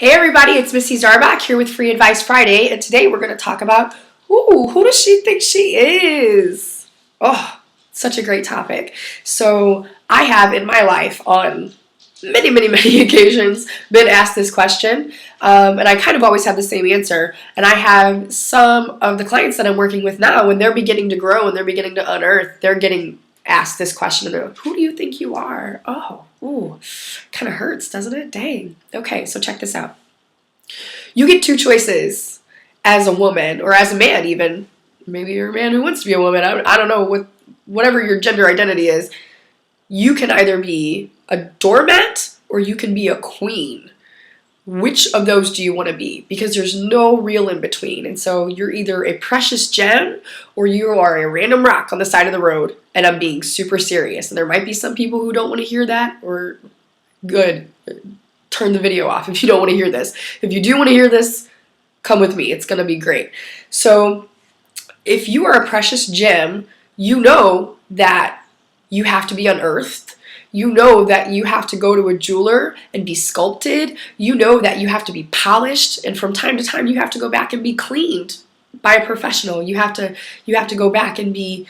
Hey everybody, it's Missy Zarbach here with Free Advice Friday, and today we're going to talk about, who does she think she is? Oh, such a great topic. So I have in my life on many occasions been asked this question, and I kind of always have the same answer. And I have some of the clients that I'm working with now, when they're beginning to grow and they're beginning to unearth, they're getting asked this question, and they're like, who do you think you are? Oh, ooh, kind of hurts, doesn't it? Dang. Okay, so check this out. You get two choices as a woman, or as a man even. Maybe you're a man who wants to be a woman. I don't know, whatever your gender identity is. You can either be a doormat or you can be a queen. Which of those do you want to be? Because there's no real in between. And so you're either a precious gem or you are a random rock on the side of the road. And I'm being super serious. And there might be some people who don't want to hear that, or good. Turn the video off if you don't want to hear this. If you do want to hear this, come with me. It's going to be great. So if you are a precious gem, you know that you have to be unearthed. You know that you have to go to a jeweler and be sculpted. You know that you have to be polished, and from time to time you have to go back and be cleaned by a professional. You have to go back and be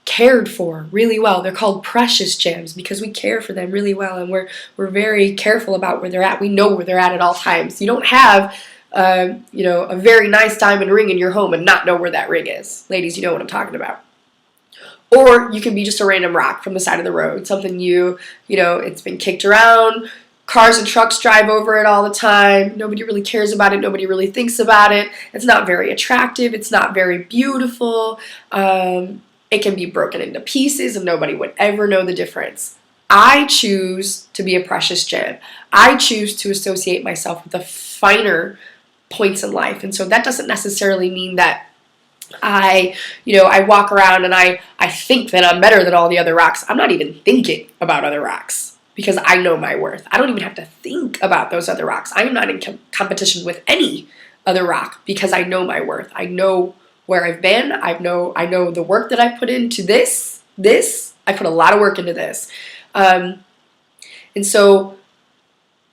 cared for really well. They're called precious gems because we care for them really well, and we're very careful about where they're at. We know where they're at all times. You don't have a very nice diamond ring in your home and not know where that ring is. Ladies, you know what I'm talking about. Or you can be just a random rock from the side of the road, something it's been kicked around, cars and trucks drive over it all the time, nobody really cares about it, nobody really thinks about it, it's not very attractive, it's not very beautiful, it can be broken into pieces and nobody would ever know the difference. I choose to be a precious gem. I choose to associate myself with the finer points in life, and so that doesn't necessarily mean that I walk around and I think that I'm better than all the other rocks. I'm not even thinking about other rocks because I know my worth. I don't even have to think about those other rocks. I am not in competition with any other rock because I know my worth. I know where I've been. I know the work that I put into this. I put a lot of work into this. And so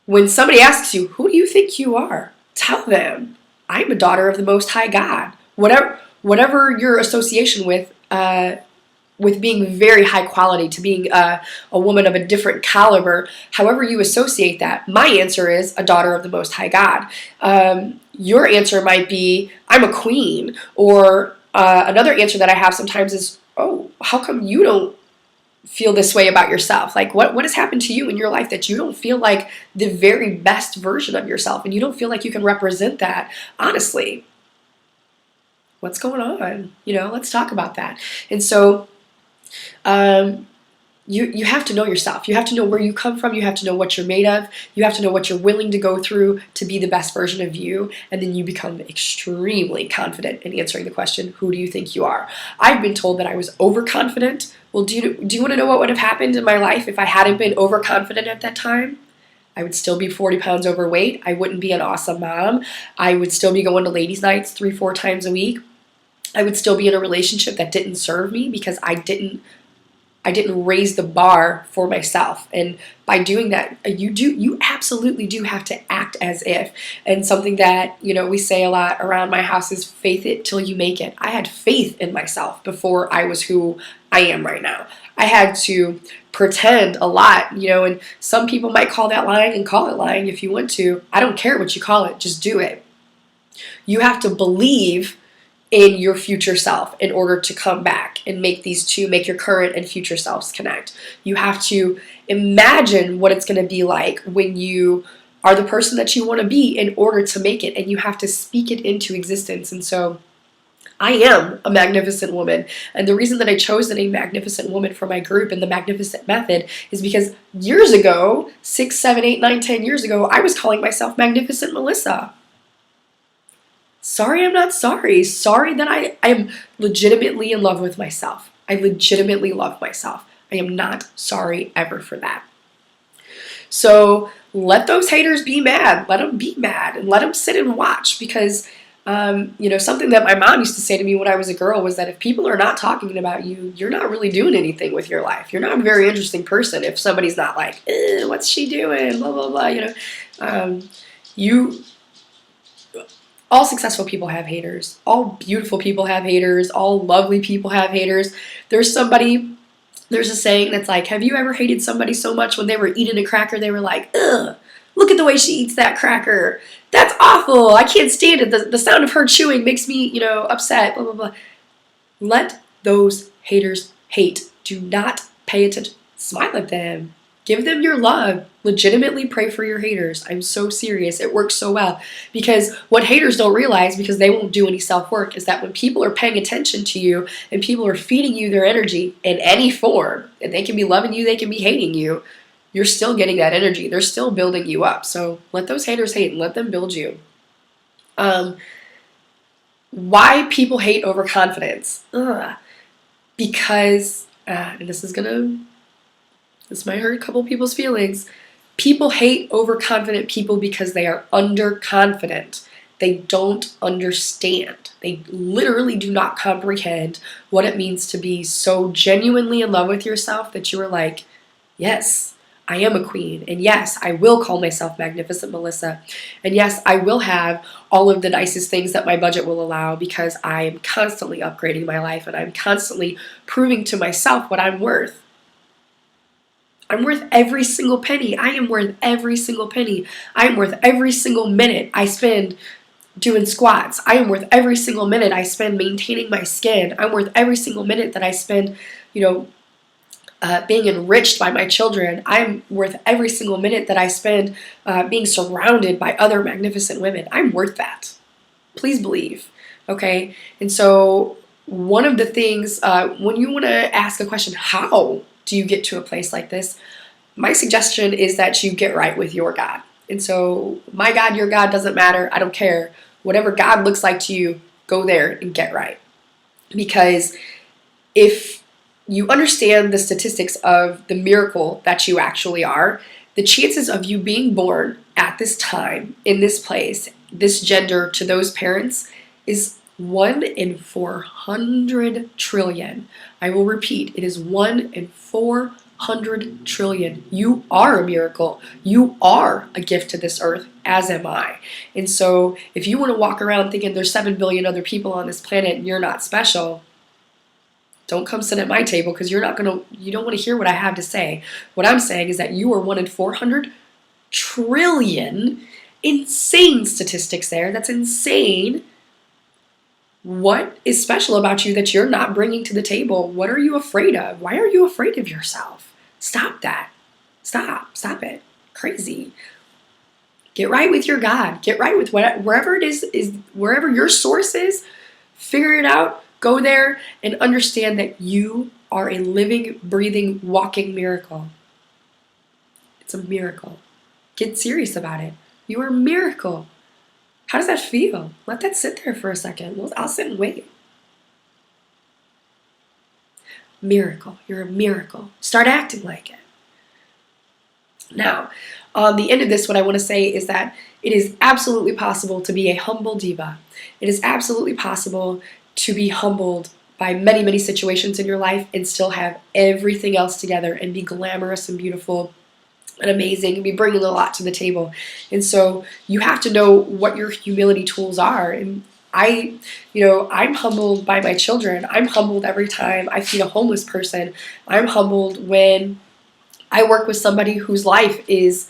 when somebody asks you, who do you think you are? Tell them, I'm a daughter of the Most High God. Whatever your association with being very high quality, to being a woman of a different caliber, however you associate that, my answer is a daughter of the Most High God. Your answer might be, I'm a queen, or another answer that I have sometimes is, oh, how come you don't feel this way about yourself? Like, what has happened to you in your life that you don't feel like the very best version of yourself, and you don't feel like you can represent that honestly? What's going on? Let's talk about that. And so you have to know yourself. You have to know where you come from. You have to know what you're made of. You have to know what you're willing to go through to be the best version of you. And then you become extremely confident in answering the question, who do you think you are? I've been told that I was overconfident. Well, do you want to know what would have happened in my life if I hadn't been overconfident at that time? I would still be 40 pounds overweight. I wouldn't be an awesome mom. I would still be going to ladies' nights 3-4 times a week. I would still be in a relationship that didn't serve me because I didn't raise the bar for myself. And by doing that, you absolutely do have to act as if. And something that, we say a lot around my house is faith it till you make it. I had faith in myself before I was who I am right now. I had to pretend a lot, and some people might call that lying, and call it lying if you want to. I don't care what you call it, just do it. You have to believe in your future self in order to come back and make your current and future selves connect. You have to imagine what it's going to be like when you are the person that you want to be in order to make it, and you have to speak it into existence. And so I am a magnificent woman, and the reason that I chose the name Magnificent Woman for my group and the Magnificent Method is because years ago, 6, 7, 8, 9, 10 years ago, I was calling myself Magnificent Melissa. Sorry, I'm not sorry. Sorry that I am legitimately in love with myself. I legitimately love myself. I am not sorry ever for that. So let those haters be mad. Let them be mad and let them sit and watch, because something that my mom used to say to me when I was a girl was that if people are not talking about you, you're not really doing anything with your life. You're not a very interesting person if somebody's not like, what's she doing? Blah, blah, blah, You, all successful people have haters. All beautiful people have haters. All lovely people have haters. There's a saying that's like, have you ever hated somebody so much when they were eating a cracker, they were like, ugh, look at the way she eats that cracker. That's awful. I can't stand it. The sound of her chewing makes me, upset, blah, blah, blah. Let those haters hate. Do not pay attention. Smile at them. Give them your love. Legitimately pray for your haters. I'm so serious. It works so well. Because what haters don't realize, because they won't do any self-work, is that when people are paying attention to you and people are feeding you their energy in any form, and they can be loving you, they can be hating you, you're still getting that energy. They're still building you up. So let those haters hate and let them build you. Why people hate overconfidence? Because, and this might hurt a couple people's feelings. People hate overconfident people because they are underconfident. They don't understand. They literally do not comprehend what it means to be so genuinely in love with yourself that you are like, yes, I am a queen. And yes, I will call myself Magnificent Melissa. And yes, I will have all of the nicest things that my budget will allow because I am constantly upgrading my life and I'm constantly proving to myself what I'm worth. I'm worth every single penny. I am worth every single penny. I am worth every single minute I spend doing squats. I am worth every single minute I spend maintaining my skin. I'm worth every single minute that I spend, being enriched by my children. I'm worth every single minute that I spend being surrounded by other magnificent women. I'm worth that. Please believe. Okay? And so one of the things, when you want to ask a question, how do you get to a place like this? My suggestion is that you get right with your God. And so my God, your God, doesn't matter. I don't care. Whatever God looks like to you, go there and get right. Because if you understand the statistics of the miracle that you actually are, the chances of you being born at this time, in this place, this gender, to those parents is 1 in 400 trillion. I will repeat, it is 1 in 400 trillion. You are a miracle. You are a gift to this earth, as am I. And so if you want to walk around thinking there's 7 billion other people on this planet and you're not special, don't come sit at my table because you don't want to hear what I have to say. What I'm saying is that you are 1 in 400 trillion. Insane statistics there. That's insane. What is special about you that you're not bringing to the table? What are you afraid of? Why are you afraid of yourself? Stop that. Stop it. Crazy. Get right with your God. Get right with wherever it is wherever your source is. Figure it out. Go there and understand that you are a living, breathing, walking miracle. It's a miracle. Get serious about it. You are a miracle. How does that feel? Let that sit there for a second. I'll sit and wait. Miracle. You're a miracle. Start acting like it. Now, on the end of this, what I want to say is that it is absolutely possible to be a humble diva. It is absolutely possible to be humbled by many, many situations in your life and still have everything else together and be glamorous and beautiful and amazing and be bringing a lot to the table. And so you have to know what your humility tools are. And I'm humbled by my children. I'm humbled every time I feed a homeless person. I'm humbled when I work with somebody whose life is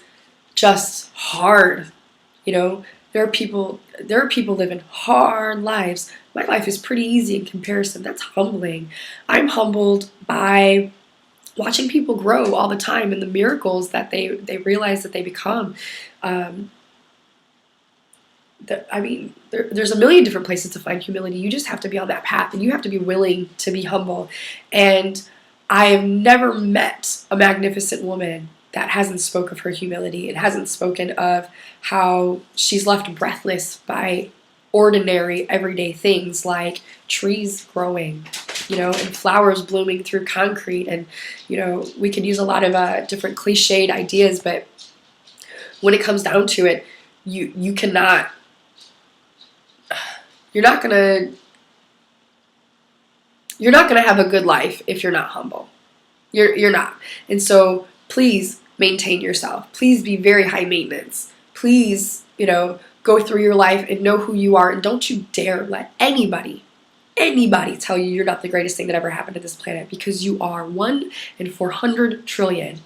just hard. There are people living hard lives. My life is pretty easy in comparison. That's humbling. I'm humbled by watching people grow all the time and the miracles that they realize that they become. There's a million different places to find humility. You just have to be on that path and you have to be willing to be humble. And I have never met a magnificent woman that hasn't spoken of her humility. It hasn't spoken of how she's left breathless by ordinary, everyday things like trees growing, and flowers blooming through concrete. And, we could use a lot of different cliched ideas, but when it comes down to it, you're not gonna have a good life if you're not humble. You're not. And so please maintain yourself. Please be very high maintenance. Please, go through your life and know who you are, and don't you dare let anybody tell you you're not the greatest thing that ever happened to this planet, because you are 1 in 400 trillion.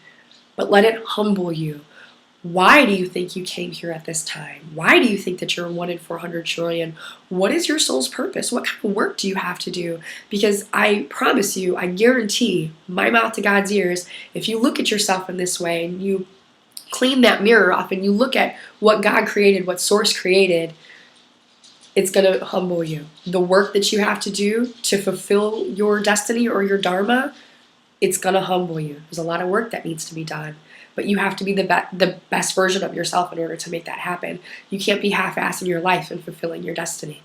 But let it humble you. Why do you think you came here at this time? Why do you think that you're 1 in 400 trillion? What is your soul's purpose? What kind of work do you have to do? Because I promise you, I guarantee, my mouth to God's ears, if you look at yourself in this way and you clean that mirror off and you look at what God created, what Source created, it's going to humble you. The work that you have to do to fulfill your destiny or your dharma, it's going to humble you. There's a lot of work that needs to be done. But you have to be the best version of yourself in order to make that happen. You can't be half-assed in your life and fulfilling your destiny.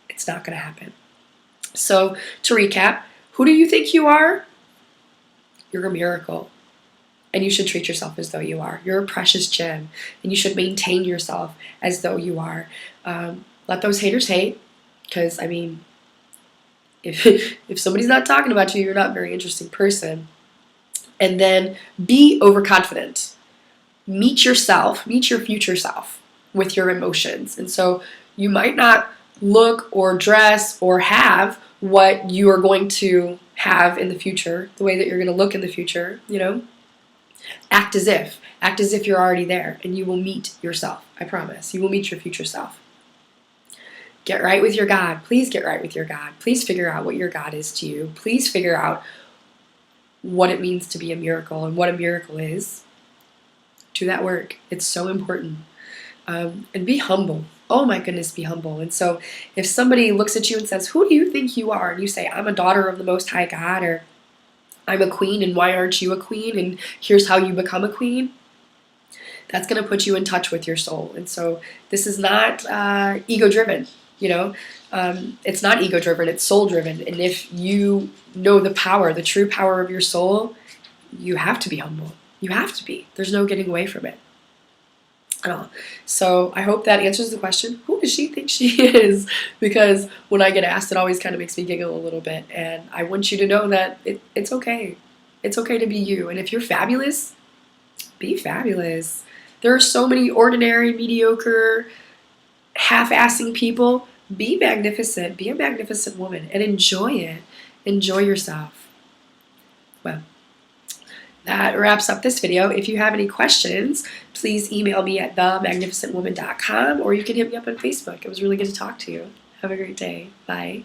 It's not going to happen. So, to recap, who do you think you are? You're a miracle. And you should treat yourself as though you are. You're a precious gem. And you should maintain yourself as though you are. Let those haters hate. Because, if somebody's not talking about you, you're not a very interesting person. And then be overconfident. Meet your future self with your emotions. And so you might not look or dress or have what you are going to have in the future, the way that you're going to look in the future, Act as if you're already there, and you will meet yourself. I promise. You will meet your future self. Get right with your God. Please get right with your God. Please figure out what your God is to you. Please figure out what it means to be a miracle and what a miracle is. Do that work. It's so important. And be humble. Oh my goodness, be humble. And so if somebody looks at you and says, who do you think you are? And you say, I'm a daughter of the Most High God, or I'm a queen, and why aren't you a queen? And here's how you become a queen. That's going to put you in touch with your soul. And so this is not ego-driven. It's not ego-driven, it's soul-driven. And if you know the true power of your soul, you have to be humble. You have to be. There's no getting away from it at all. So I hope that answers the question, who does she think she is? Because when I get asked, it always kind of makes me giggle a little bit. And I want you to know that it's okay. It's okay to be you. And if you're fabulous, be fabulous. There are so many ordinary, mediocre, half-assing people. Be magnificent. Be a magnificent woman and enjoy it. Enjoy yourself. Well, that wraps up this video. If you have any questions, please email me at themagnificentwoman.com, or you can hit me up on Facebook. It was really good to talk to you. Have a great day. Bye.